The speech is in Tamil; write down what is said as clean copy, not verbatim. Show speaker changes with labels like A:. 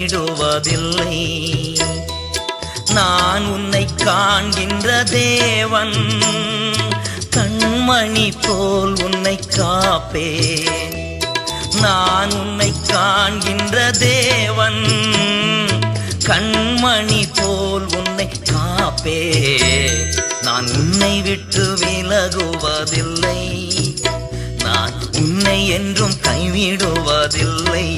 A: விடுவதில்லை. நான் உன்னை காண்கின்ற தேவன், கண்மணி போல் உன்னை காப்பேன். நான் உன்னை காண்கின்ற தேவன், கண்மணி போல் உன்னை காப்பேன். நான் உன்னை விட்டு விலகுவதில்லை, நான் உன்னை என்றும் கைவிடுவதில்லை.